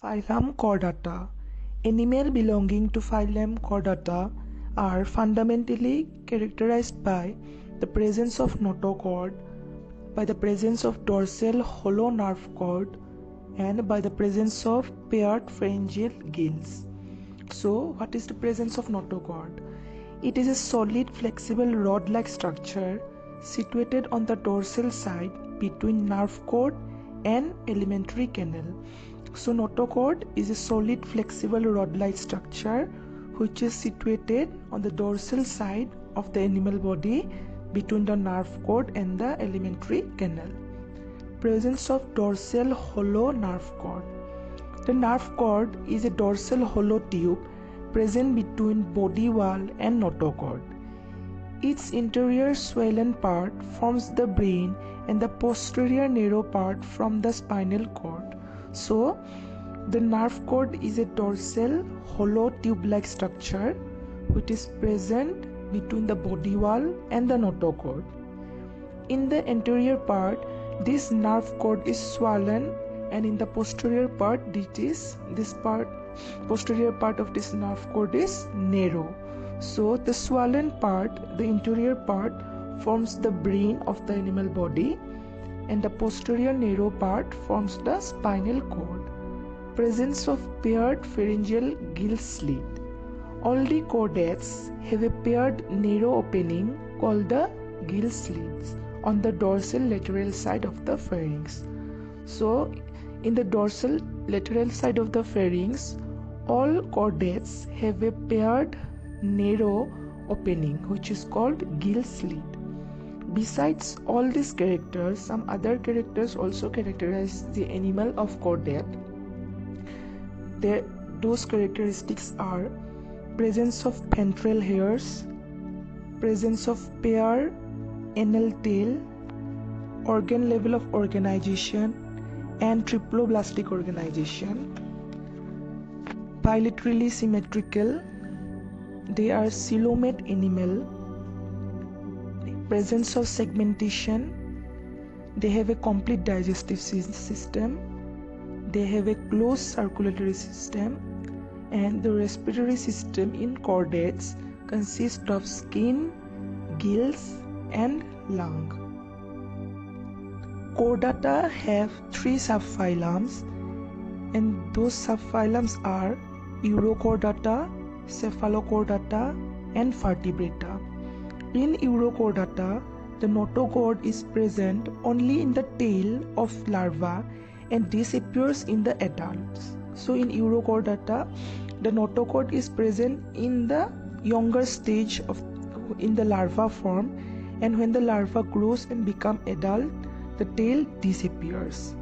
Phylum Chordata. Animals belonging to phylum Chordata are fundamentally characterized by the presence of notochord, by the presence of dorsal hollow nerve cord, and by the presence of paired pharyngeal gills. So, what is the presence of notochord? It is a solid, flexible rod-like structure situated on the dorsal side between nerve cord and alimentary canal. So, notochord is a solid, flexible rod-like structure which is situated on the dorsal side of the animal body between the nerve cord and the alimentary canal. Presence of dorsal hollow nerve cord. The nerve cord is a dorsal hollow tube present between body wall and notochord. Its interior swollen part forms the brain and the posterior narrow part from the spinal cord. So, the nerve cord is a dorsal hollow tube-like structure which is present between the body wall and the notochord. In the anterior part, this nerve cord is swollen, and in the posterior part, posterior part of this nerve cord is narrow. So the swollen part, the interior part, forms the brain of the animal body, and the posterior narrow part forms the spinal cord. Presence of paired pharyngeal gill slit. All the chordates have a paired narrow opening called the gill slits on the dorsal lateral side of the pharynx. So, in the dorsal lateral side of the pharynx, all chordates have a paired narrow opening which is called gill slit. Besides all these characters, some other characters also characterize the animal of chordate. Those characteristics are presence of ventral hairs, presence of pair anal tail, organ level of organization, and triploblastic organization. Bilaterally symmetrical, they are coelomate animal. Presence of segmentation, they have a complete digestive system, they have a closed circulatory system, and the respiratory system in chordates consists of skin, gills, and lung. Chordata have three subphylums, and those subphylums are Urochordata, Cephalochordata, and Vertebrata. In Urochordata, the notochord is present only in the tail of larva and disappears in the adults. So in Urochordata, the notochord is present in the younger stage in the larva form, and when the larva grows and become adult, the tail disappears.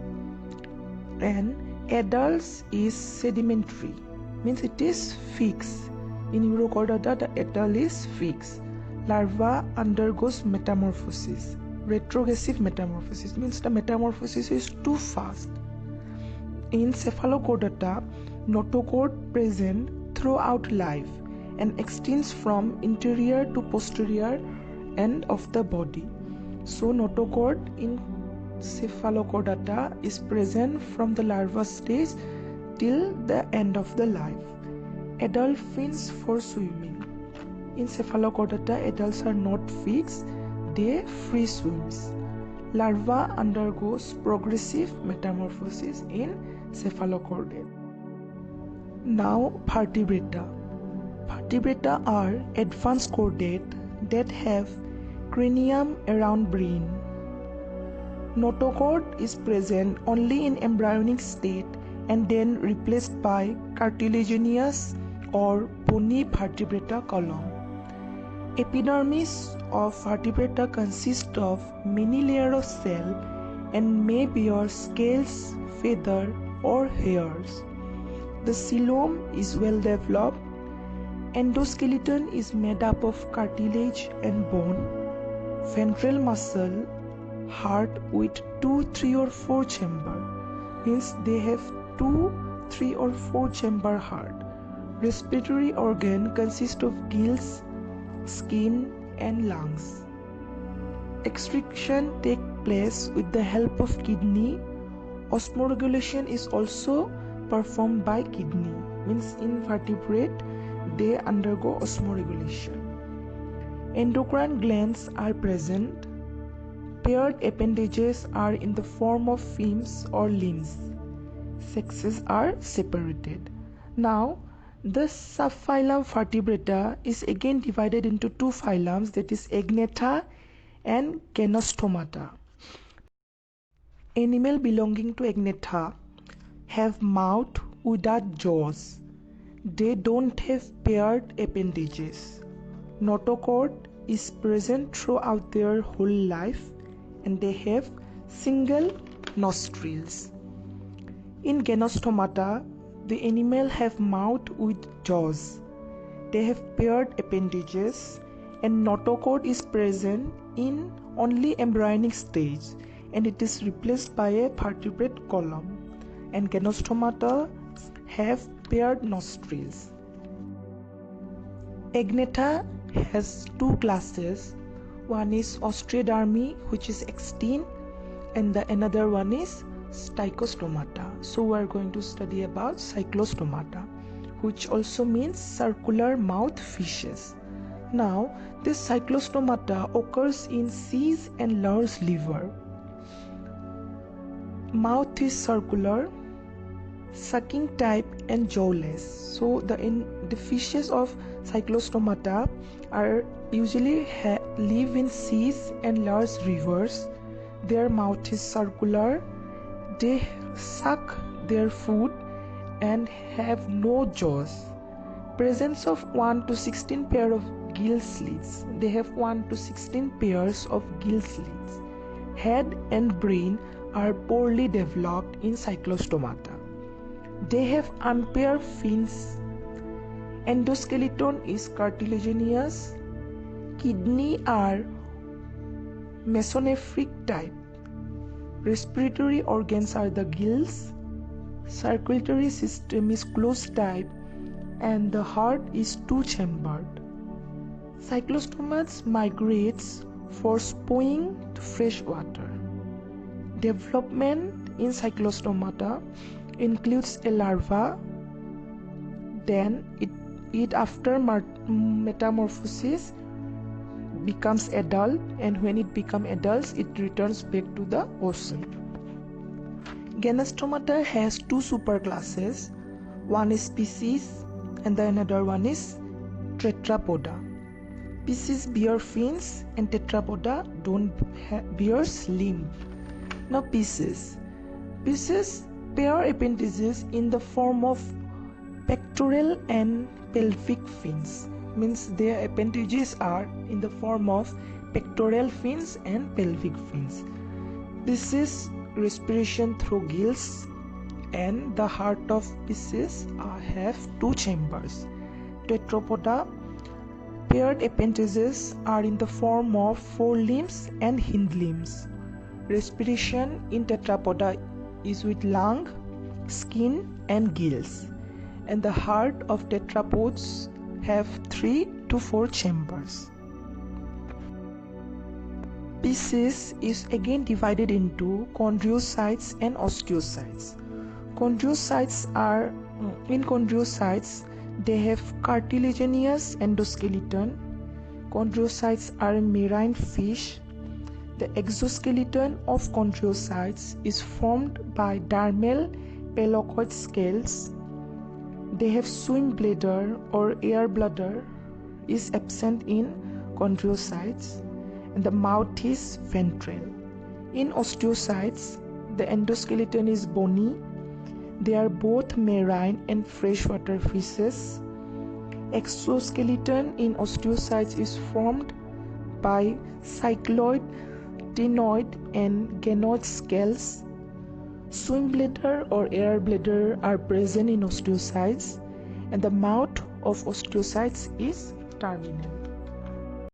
And adults is sedimentary, means it is fixed. In Urochordata, the adult is fixed. Larva undergoes metamorphosis. Retrogressive metamorphosis means the metamorphosis is too fast. In Cephalochordata, notochord present throughout life and extends from interior to posterior end of the body. So notochord in Cephalochordata is present from the larva stage till the end of the life. Adult fins for swimming. In Cephalochordata, adults are not fixed, they free swims. Larva undergoes progressive metamorphosis in cephalochordate. Now vertebrata. Vertebrata are advanced chordate that have cranium around brain. Notochord is present only in embryonic state and then replaced by cartilaginous or bony vertebrata column. Epidermis of vertebrata consists of many layers of cell and may bear scales, feather, or hairs. The coelom is well developed. Endoskeleton is made up of cartilage and bone. Ventral muscle, heart with 2, 3 or 4 chamber, means they have 2, 3 or 4 chamber heart. Respiratory organ consists of gills, skin, and lungs. Excretion takes place with the help of kidney. Osmoregulation is also performed by kidney. Means invertebrate, they undergo osmoregulation. Endocrine glands are present. Paired appendages are in the form of fins or limbs. Sexes are separated. Now, the subphylum Vertebrata is again divided into two phylums, that is Agnatha and Ganostomatha. Animal belonging to Agnatha have mouth without jaws. They don't have paired appendages. Notochord is present throughout their whole life and they have single nostrils. In Ganostomatha, the animal have mouth with jaws. They have paired appendages and notochord is present in only embryonic stage and it is replaced by a vertebrate column. And Ganostomatha have paired nostrils. Agnatha has two classes. One is Osteodermy, which is extinct, and the another one is Stichostomata. So we are going to study about Cyclostomata, which also means circular mouth fishes. Now, this Cyclostomata occurs in seas and large liver. Mouth is circular, sucking type and jawless. So the fishes of Cyclostomata are usually live in seas and large rivers. Their mouth is circular. They suck their food and have no jaws. Presence of 1 to 16 pair of gill slits. They have 1 to 16 pairs of gill slits. Head and brain are poorly developed in Cyclostomata. They have unpaired fins. Endoskeleton is cartilaginous. Kidney are mesonephric type. Respiratory organs are the gills. Circulatory system is closed type and the heart is two-chambered. Cyclostomates migrates for spawning to fresh water. Development in Cyclostomata includes a larva, then it after metamorphosis becomes adult, and when it becomes adults it returns back to the ocean. Ganostomatha has two superclasses. One is Pisces and the another one is Tetrapoda. Pisces bear fins and Tetrapoda don't bear limb. Now Pisces pair appendages in the form of pectoral and pelvic fins. Means their appendages are in the form of pectoral fins and pelvic fins. This is respiration through gills, and the heart of Pisces have two chambers. Tetrapoda paired appendages are in the form of forelimbs and hind limbs. Respiration in Tetrapoda is with lung, skin and gills, and the heart of tetrapods have 3 to 4 chambers. Pisces is again divided into chondriocytes and osteocytes. In chondriocytes they have cartilaginous endoskeleton. Chondriocytes are marine fish. The exoskeleton of chondriocytes is formed by dermal palacoid scales. They have swim bladder or air bladder is absent in chondriocytes, and the mouth is ventral. In osteocytes, the endoskeleton is bony. They are both marine and freshwater fishes. Exoskeleton in osteocytes is formed by cycloid, ctenoid and ganoid scales. Swim bladder or air bladder are present in osteocytes, and the mouth of osteocytes is terminal.